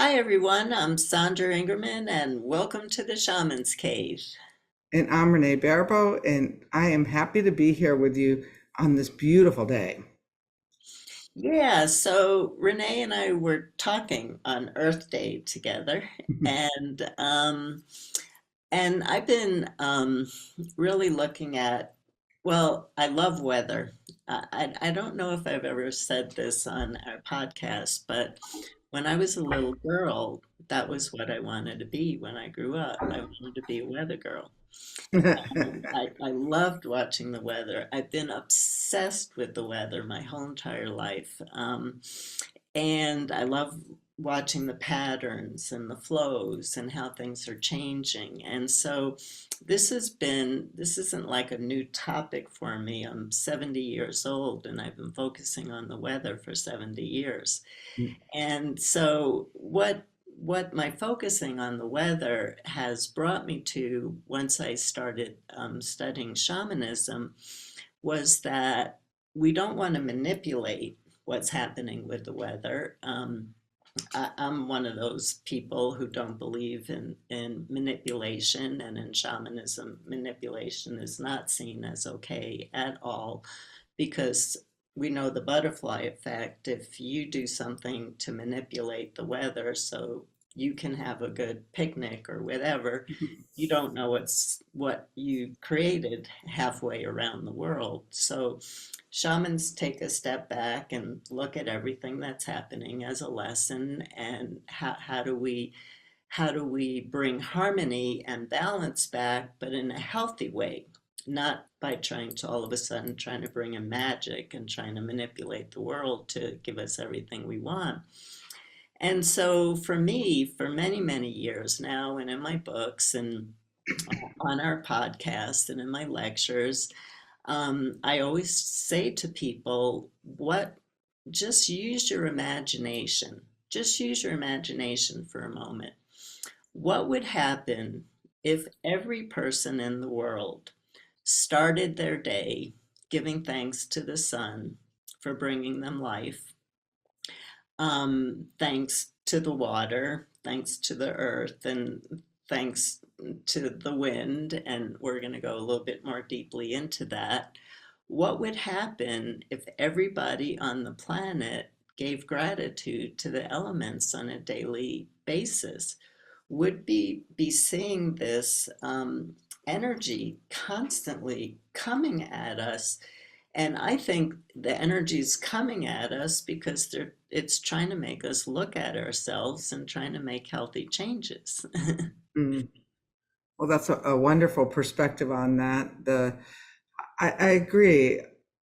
Hi everyone, I'm Sandra Ingerman and welcome to the Shaman's Cave. And I'm Renee Baribeau, and I am happy to be here with you on this beautiful day. Yeah, so Renee and I were talking on Earth Day together and um and I've been really looking at, well, I love weather. I don't know if I've ever said this on our podcast, but when I was a little girl, that was what I wanted to be when I grew up. I wanted to be a weather girl. I loved watching the weather. I've been obsessed with the weather my whole entire life. And I love watching the patterns and the flows and how things are changing. And so this isn't like a new topic for me. I'm 70 years old and I've been focusing on the weather for 70 years. And so what my focusing on the weather has brought me to once I started studying shamanism was that we don't want to manipulate what's happening with the weather. I'm one of those people who don't believe in manipulation, and in shamanism, manipulation is not seen as okay at all because we know the butterfly effect. If you do something to manipulate the weather so you can have a good picnic or whatever, you don't know what you created halfway around the world. So shamans take a step back and look at everything that's happening as a lesson, and how do we bring harmony and balance back, but in a healthy way, not by trying to all of a sudden trying to bring in magic and trying to manipulate the world to give us everything we want. And so for me, for many, many years now, and in my books and on our podcast and in my lectures, I always say to people, what just use your imagination. Just use your imagination for a moment. What would happen if every person in the world started their day giving thanks to the sun for bringing them life, thanks to the water, thanks to the earth, and thanks to the wind? And we're going to go a little bit more deeply into that. What would happen if everybody on the planet gave gratitude to the elements on a daily basis? Would be seeing this energy constantly coming at us. And I think the energy is coming at us because it's trying to make us look at ourselves and trying to make healthy changes. Mm. Well, that's a wonderful perspective on that. I agree.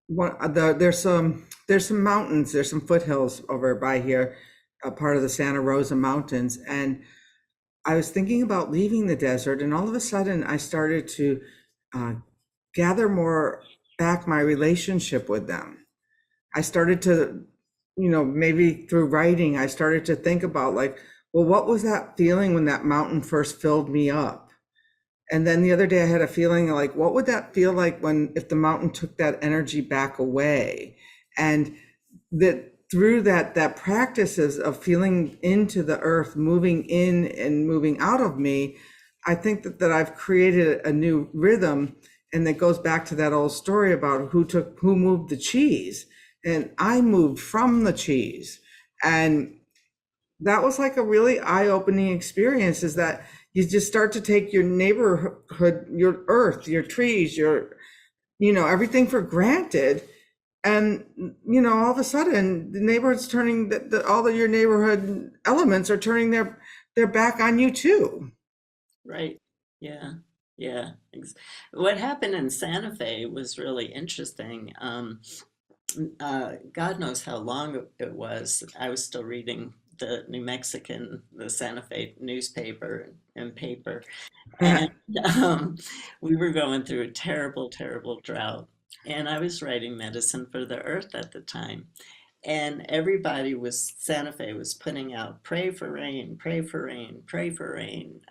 There's some mountains, there's some foothills over by here, a part of the Santa Rosa Mountains, and I was thinking about leaving the desert, and all of a sudden I started to uh, gather more back my relationship with them. I started to, maybe through writing, I started to think about like, well, what was that feeling when that mountain first filled me up? And then the other day I had a feeling like, what would that feel like if the mountain took that energy back away? And that through that practices of feeling into the earth, moving in and moving out of me, I think that I've created a new rhythm. And that goes back to that old story about who moved the cheese. And I moved from the cheese. And that was like a really eye-opening experience, is that you just start to take your neighborhood, your earth, your trees, everything for granted. And, all of a sudden the neighborhood's turning all of your neighborhood elements are turning their back on you too. Right. Yeah. Yeah. What happened in Santa Fe was really interesting. God knows how long it was. I was still reading the Santa Fe newspaper and paper, and um, we were going through a terrible, terrible drought. And I was writing medicine for the earth at the time. And Santa Fe was putting out, pray for rain, pray for rain, pray for rain.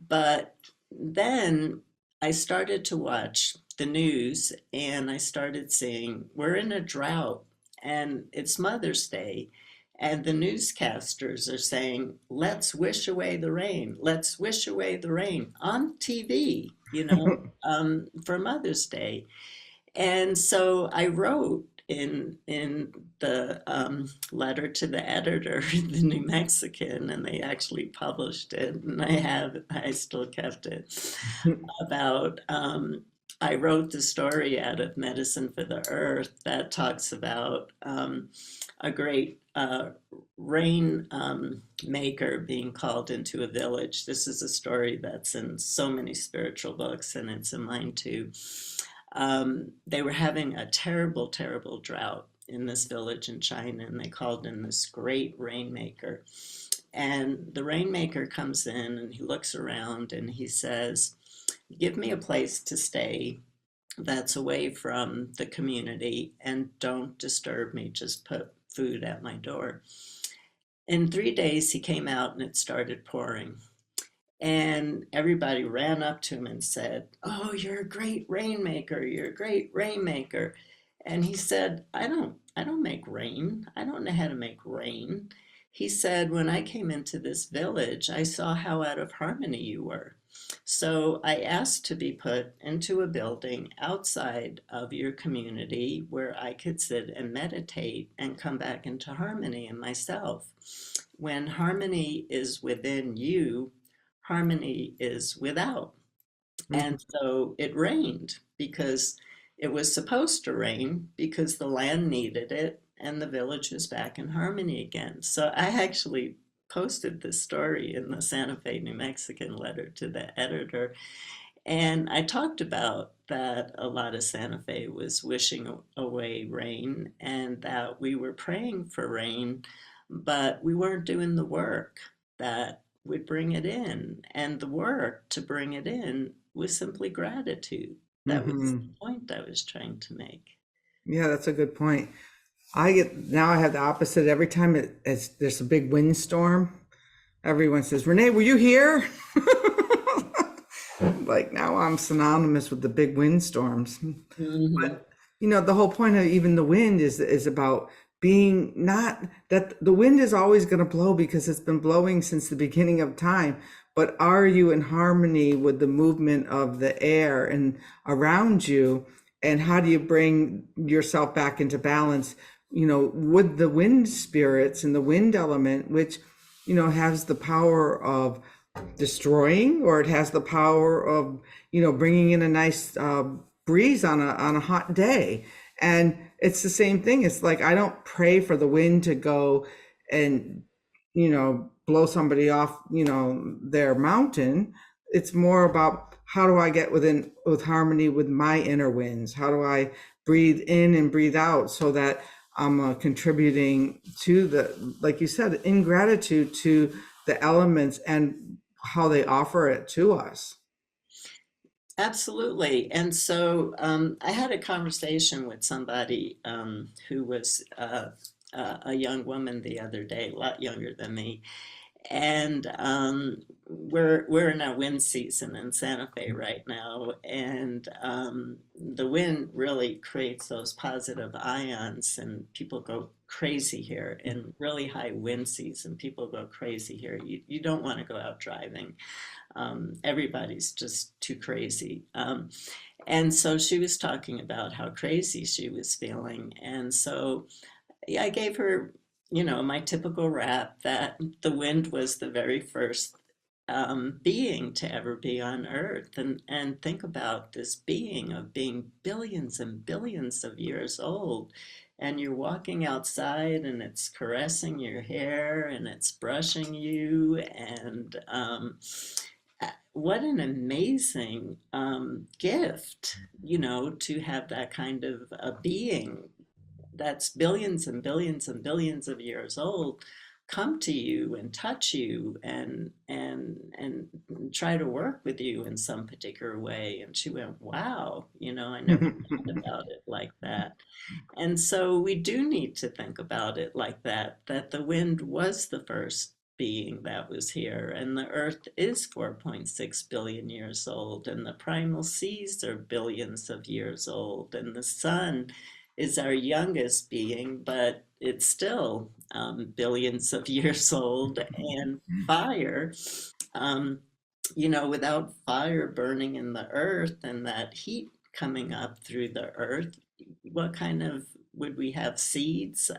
But then I started to watch the news and I started seeing we're in a drought and it's Mother's Day. And the newscasters are saying, let's wish away the rain. Let's wish away the rain on TV, for Mother's Day. And so I wrote in the letter to the editor in the New Mexican, and they actually published it, and I still kept it, about I wrote the story out of Medicine for the Earth that talks about a great rain maker being called into a village. This is a story that's in so many spiritual books, and it's in mine too. They were having a terrible, terrible drought in this village in China, and they called in this great rainmaker. And the rainmaker comes in and he looks around and he says, give me a place to stay that's away from the community and don't disturb me. Just put food at my door. In 3 days, he came out and it started pouring. And everybody ran up to him and said, oh, you're a great rainmaker. You're a great rainmaker. And he said, I don't make rain. I don't know how to make rain. He said, when I came into this village, I saw how out of harmony you were. So I asked to be put into a building outside of your community where I could sit and meditate and come back into harmony in myself. When harmony is within you, harmony is without. And so it rained because it was supposed to rain because the land needed it and the village was back in harmony again. So I actually posted this story in the Santa Fe, New Mexican letter to the editor. And I talked about that a lot of Santa Fe was wishing away rain and that we were praying for rain, but we weren't doing the work that would bring it in. And the work to bring it in was simply gratitude. That was the Hmm. point I was trying to make. Yeah, that's a good point. I have the opposite. Every time there's a big windstorm, everyone says, Renee, were you here? Like now I'm synonymous with the big windstorms. Mhm. But the whole point of even the wind is about being not that the wind is always going to blow because it's been blowing since the beginning of time. But are you in harmony with the movement of the air and around you? And how do you bring yourself back into balance, with the wind spirits and the wind element, which, has the power of destroying, or it has the power of bringing in a nice breeze on a hot day. And it's the same thing. It's like I don't pray for the wind to go and blow somebody off their mountain. It's more about how do I get with harmony with my inner winds. How do I breathe in and breathe out so that I'm contributing to the, like you said, in gratitude to the elements and how they offer it to us. Absolutely. And so I had a conversation with somebody who was a young woman the other day, a lot younger than me. And we're in our wind season in Santa Fe right now, and the wind really creates those positive ions, and people go crazy here in really high wind season. People go crazy here. You don't want to go out driving. Everybody's just too crazy. And so she was talking about how crazy she was feeling, and so yeah, I gave her, my typical rap that the wind was the very first being to ever be on Earth. And think about this being of being billions and billions of years old. And you're walking outside and it's caressing your hair and it's brushing you. And what an amazing gift, to have that kind of a being that's billions and billions and billions of years old come to you and touch you and try to work with you in some particular way. And she went, wow, I never thought about it like that. And so we do need to think about it like that, that the wind was the first being that was here, and the earth is 4.6 billion years old, and the primal seas are billions of years old, and the sun is our youngest being, but it's still billions of years old. And fire, um, without fire burning in the earth and that heat coming up through the earth, what kind of would we have seeds?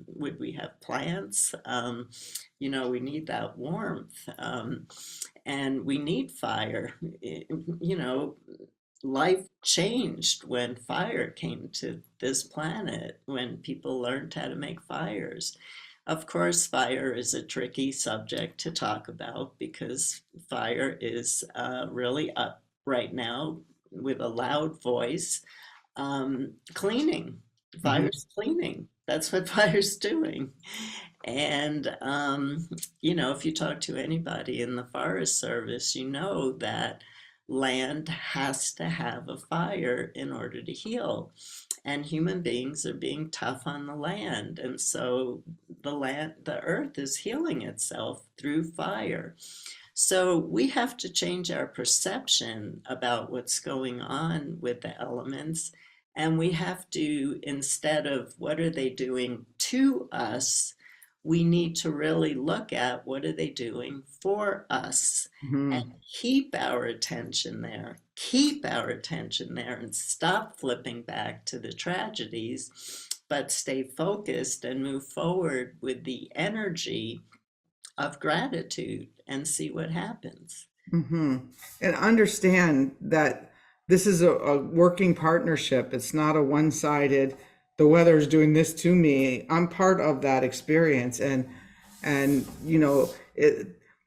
Would we have plants? We need that warmth, and we need fire. You know, life changed when fire came to this planet, when people learned how to make fires. Of course, fire is a tricky subject to talk about because fire is really up right now with a loud voice. Cleaning. Hmm. Fire's cleaning. That's what fire's doing. And, if you talk to anybody in the Forest Service, you know that land has to have a fire in order to heal. And human beings are being tough on the land. And so the earth is healing itself through fire. So we have to change our perception about what's going on with the elements. And we have to, instead of what are they doing to us, we need to really look at what are they doing for us and Hmm. keep our attention there. Keep our attention there and stop flipping back to the tragedies, but stay focused and move forward with the energy of gratitude and see what happens. Hmm. And understand that this is a working partnership. It's not a one-sided, the weather's doing this to me. I'm part of that experience. And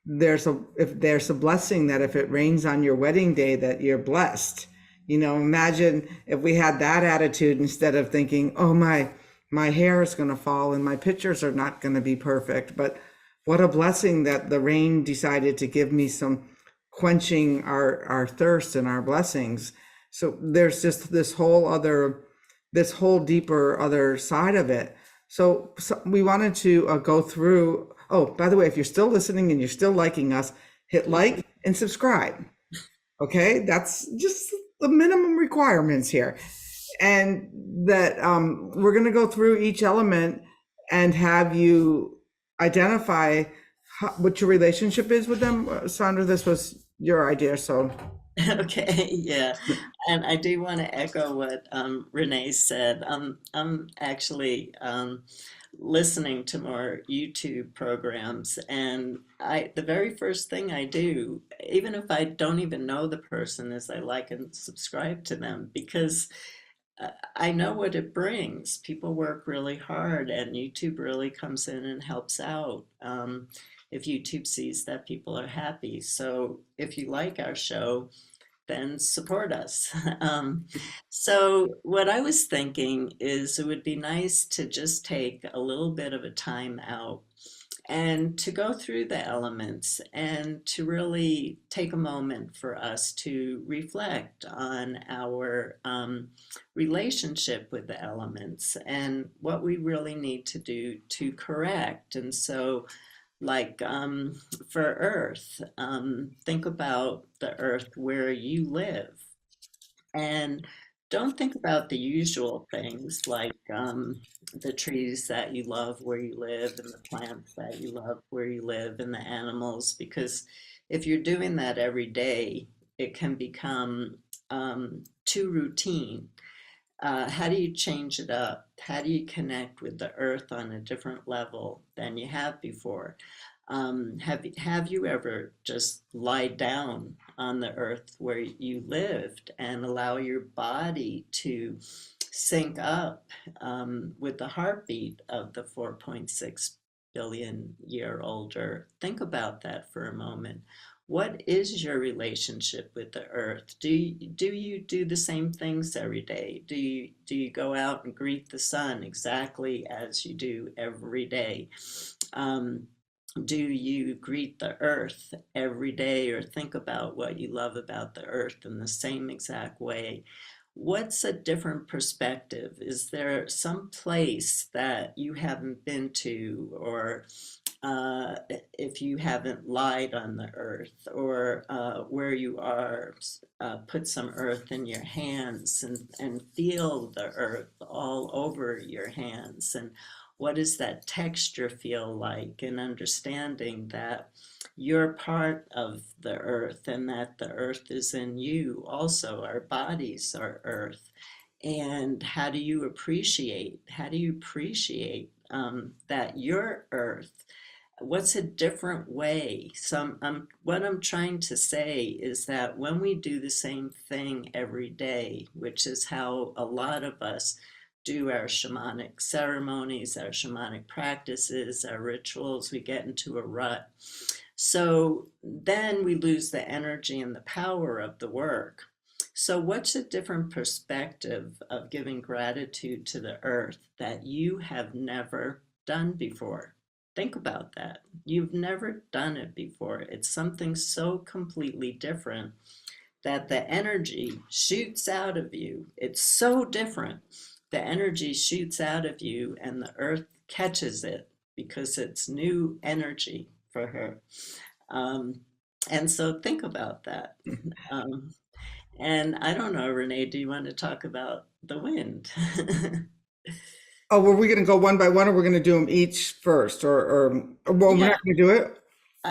there's a if there's a blessing that if it rains on your wedding day that you're blessed. Imagine if we had that attitude instead of thinking, oh my hair is going to fall and my pictures are not going to be perfect. But what a blessing that the rain decided to give me some quenching our thirst and our blessings. So there's just this whole deeper other side of it. So we wanted to go through. Oh, by the way, if you're still listening and you're still liking us, hit like and subscribe. Okay, that's just the minimum requirements here. And that we're going to go through each element and have you identify what your relationship is with them. Sandra, this was your idea, so. Okay, yeah. And I do want to echo what Renee said. I'm actually listening to more YouTube programs, and the very first thing I do, even if I don't even know the person, is I like and subscribe to them because I know what it brings. People work really hard, and YouTube really comes in and helps out. If YouTube sees that people are happy. So if you like our show, then support us. So, what I was thinking is it would be nice to just take a little bit of a time out and to go through the elements and to really take a moment for us to reflect on our relationship with the elements and what we really need to do to correct. And so, like for Earth, think about the Earth where you live and don't think about the usual things like the trees that you love where you live and the plants that you love where you live and the animals, because if you're doing that every day, it can become too routine. How do you change it up? How do you connect with the earth on a different level than you have before? Have you ever just lied down on the earth where you lived and allow your body to sync up with the heartbeat of the 4.6 billion year older? Think about that for a moment. What is your relationship with the earth? Do you do the same things every day? Do you go out and greet the sun exactly as you do every day? Um, do you greet the earth every day or think about what you love about the earth in the same exact way? What's a different perspective? Is there some place that you haven't been to or if you haven't lied on the earth, or where you are, put some earth in your hands and feel the earth all over your hands. And what does that texture feel like? And understanding that you're part of the earth and that the earth is in you also. Our bodies are earth. And how do you appreciate that you're earth? What's a different way? What I'm trying to say is that when we do the same thing every day, which is how a lot of us do our shamanic ceremonies, our shamanic practices, our rituals, we get into a rut. So then we lose the energy and the power of the work. So, what's a different perspective of giving gratitude to the earth that you have never done before? Think about that. You've never done it before. It's something so completely different that the energy shoots out of you. It's so different. The energy shoots out of you, and the earth catches it because it's new energy for her. Um, and so think about that. Um, and I don't know, Renee, do you want to talk about the wind? Oh, were we going to go one by one, or we're going to do them each first, or well, we're Yeah, not going to do it?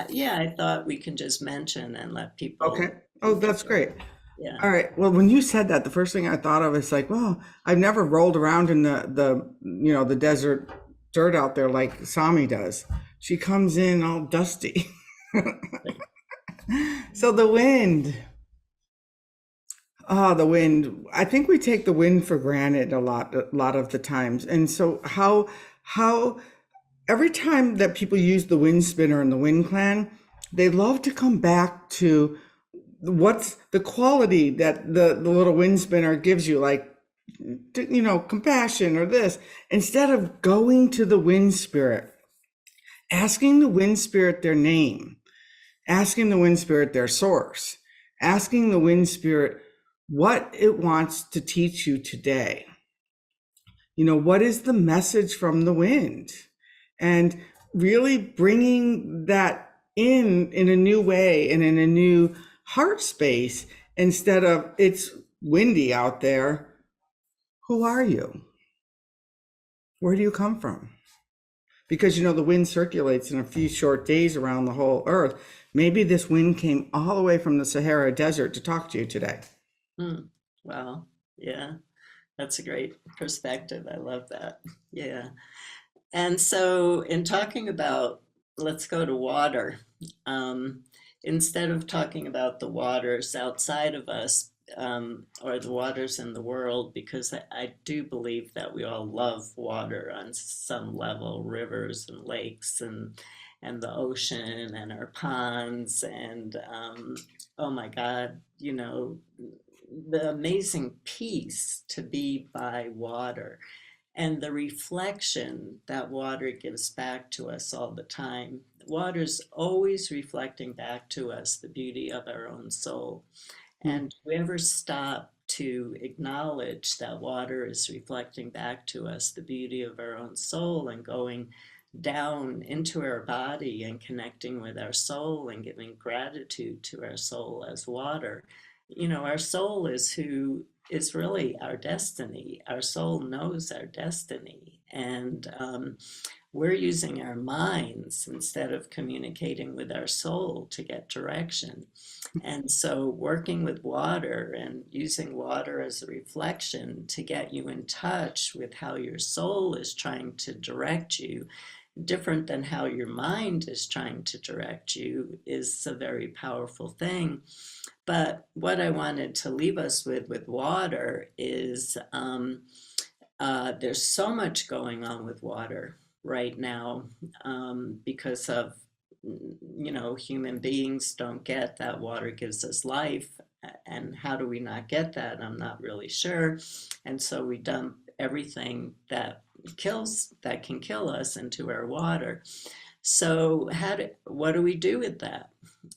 yeah, I thought we can just mention and let Okay. people Oh, think of that's it. great. Yeah. All right. Well, when you said that, the first thing I thought of is like, well, I've never rolled around in the desert dirt out there like Sami does. She comes in all dusty. So the wind. Ah, the wind. I think we take the wind for granted a lot of the times. And so how every time that people use the wind spinner and the wind clan, they love to come back to what's the quality that the little wind spinner gives you, like, compassion or this, instead of going to the wind spirit, asking the wind spirit their name, asking the wind spirit their source, asking the wind spirit what it wants to teach you today. What is the message from the wind? And really bringing that in a new way and in a new heart space, instead of it's windy out there. Who are you? Where do you come from? Because the wind circulates in a few short days around the whole earth. Maybe this wind came all the way from the Sahara Desert to talk to you today. Hmm. Wow. Yeah, that's a great perspective. I love that. Yeah. And so, in talking about, let's go to water. Um, Instead of talking about the waters outside of us, or the waters in the world, because I do believe that we all love water on some level, rivers and lakes and the ocean and our ponds and oh my God, the amazing peace to be by water and the reflection that water gives back to us all the time. Water's always reflecting back to us the beauty of our own soul. Hmm. And do we ever stop to acknowledge that water is reflecting back to us the beauty of our own soul and going down into our body and connecting with our soul and giving gratitude to our soul as water? Our soul is who is really our destiny. Our soul knows our destiny. And we're using our minds instead of communicating with our soul to get direction. And so, working with water and using water as a reflection to get you in touch with how your soul is trying to direct you, different than how your mind is trying to direct you, is a very powerful thing. But what I wanted to leave us with water is there's so much going on with water right now because of, human beings don't get that water gives us life. And how do we not get that? I'm not really sure. And so we dump everything that can kill us into our water. So what do we do with that?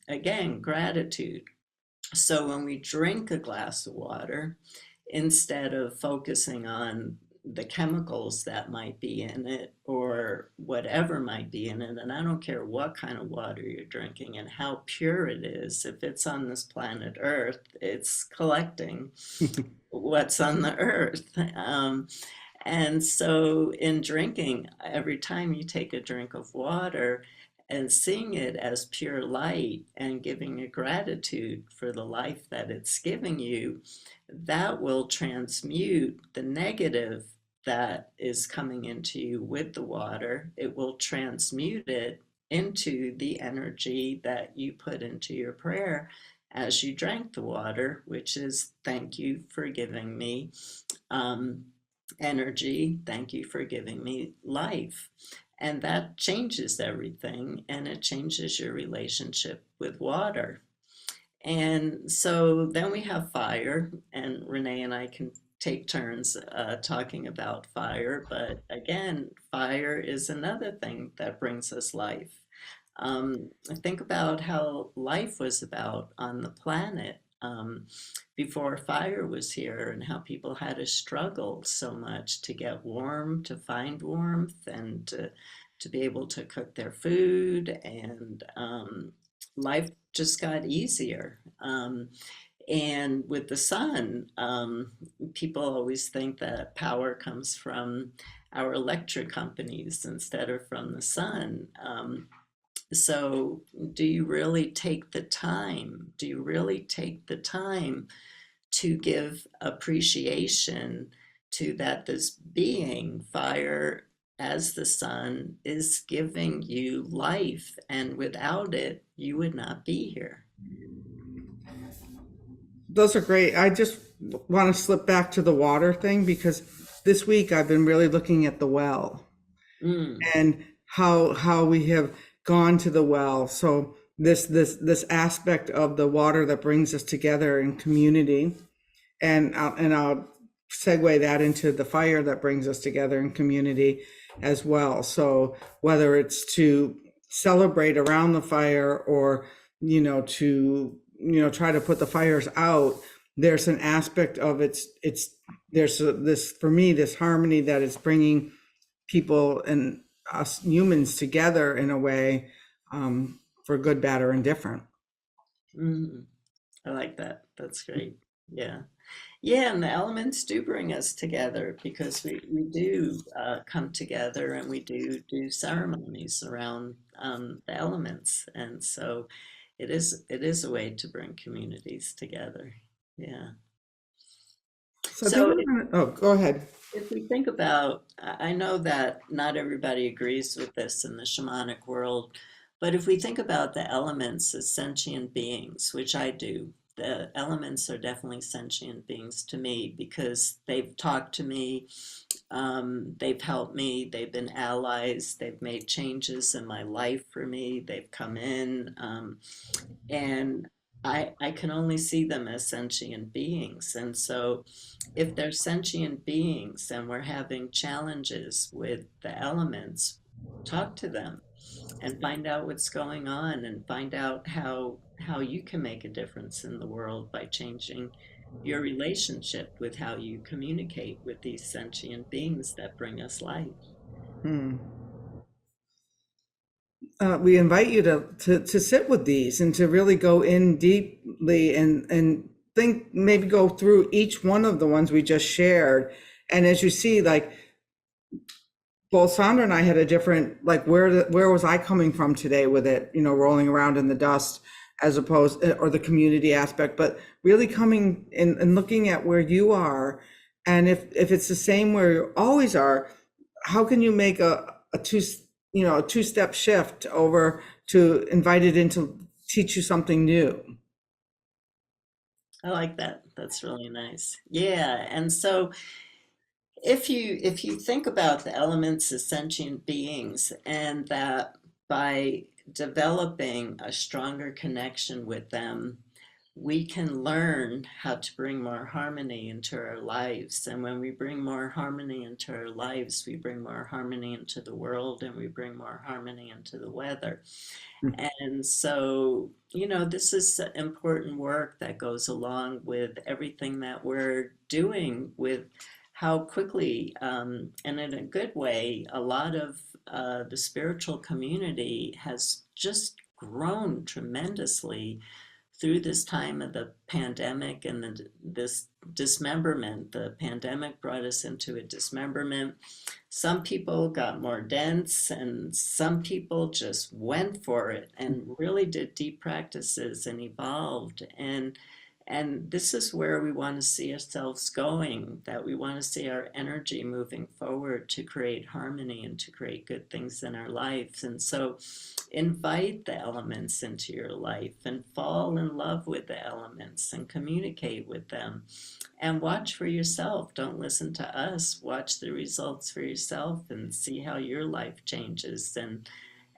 Again, gratitude. So when we drink a glass of water, instead of focusing on the chemicals that might be in it or whatever might be in it. And I don't care what kind of water you're drinking and how pure it is. If it's on this planet Earth, it's collecting what's on the earth. And so, in drinking, every time you take a drink of water and seeing it as pure light and giving it gratitude for the life that it's giving you, that will transmute the negative that is coming into you with the water. It will transmute it into the energy that you put into your prayer as you drank the water, which is thank you for giving me um, energy. Thank you for giving me life. And that changes everything and it changes your relationship with water. And so then we have fire, and Renee and I can take turns talking about fire. But again, fire is another thing that brings us life. Think about how life was about on the planet before fire was here, and how people had to struggle so much to get warm, to find warmth, and to be able to cook their food. And life just got easier. And with the sun, people always think that power comes from our electric companies instead of from the sun. So, do you really take the time? Do you really take the time to give appreciation to that this being, fire as the sun, is giving you life, and without it, you would not be here? Those are great. I just want to slip back to the water thing because this week I've been really looking at the well Mm, and how we have gone to the well. So this aspect of the water that brings us together in community, and I'll segue that into the fire that brings us together in community as well. So whether it's to celebrate around the fire or to try to put the fires out, there's an aspect of it's there's this, for me, this harmony that is bringing people and us humans together in a way, for good, bad, or indifferent. mm, I like that. That's great. Yeah. Yeah, and the elements do bring us together because we do come together and we do ceremonies around the elements. And so it is a way to bring communities together. Yeah. So then So we're gonna, oh, go ahead. if we think about, I know that not everybody agrees with this in the shamanic world, but if we think about the elements as sentient beings, which I do, the elements are definitely sentient beings to me because they've talked to me, they've helped me, they've been allies, they've made changes in my life for me, they've come in. And I can only see them as sentient beings. And so, if they're sentient beings and we're having challenges with the elements, talk to them and find out what's going on and find out how you can make a difference in the world by changing your relationship with how you communicate with these sentient beings that bring us life. Hmm. We invite you to sit with these and to really go in deeply and think, maybe go through each one of the ones we just shared. And as you see, like both Sandra and I had a different, like, where was I coming from today with it, rolling around in the dust, as opposed, or the community aspect, but really coming in and looking at where you are. And if it's the same where you always are, how can you make a two-step shift over to invite it in to teach you something new? I like that. That's really nice. Yeah, and so if you think about the elements as sentient beings, and that by developing a stronger connection with them, we can learn how to bring more harmony into our lives. And when we bring more harmony into our lives, we bring more harmony into the world and we bring more harmony into the weather. And so, this is important work that goes along with everything that we're doing with how quickly, and in a good way, a lot of the spiritual community has just grown tremendously through this time of the pandemic and this dismemberment. The pandemic brought us into a dismemberment. Some people got more dense, and some people just went for it and really did deep practices and evolved. And this is where we want to see ourselves going, that we want to see our energy moving forward to create harmony and to create good things in our lives. And so invite the elements into your life and fall in love with the elements and communicate with them and watch for yourself. Don't listen to us. Watch the results for yourself and see how your life changes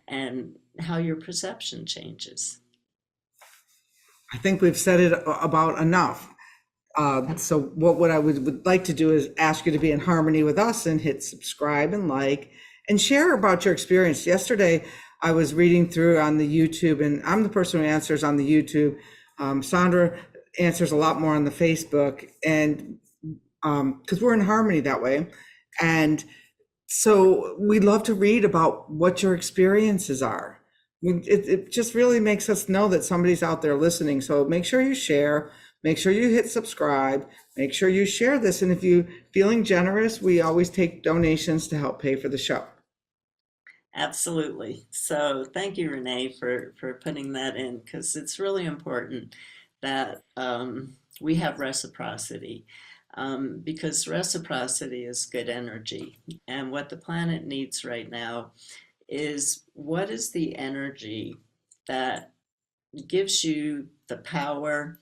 and how your perception changes. I think we've said it about enough. So what I would like to do is ask you to be in harmony with us and hit subscribe and like and share about your experience. Yesterday, I was reading through on the YouTube, and I'm the person who answers on the YouTube. Sandra answers a lot more on the Facebook, and because we're in harmony that way. And so we'd love to read about what your experiences are. It just really makes us know that somebody's out there listening. So make sure you share, make sure you hit subscribe, make sure you share this. And if you feeling generous, we always take donations to help pay for the show. Absolutely. So thank you, Renee, for putting that in because it's really important that we have reciprocity because reciprocity is good energy. And what the planet needs right now is what is the energy that gives you the power,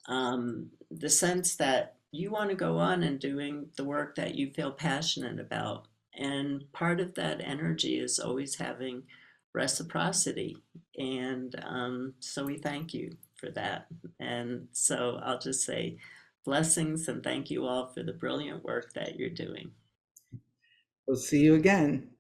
the sense that you want to go on and doing the work that you feel passionate about. And part of that energy is always having reciprocity. And so we thank you for that. And so I'll just say blessings and thank you all for the brilliant work that you're doing. We'll see you again.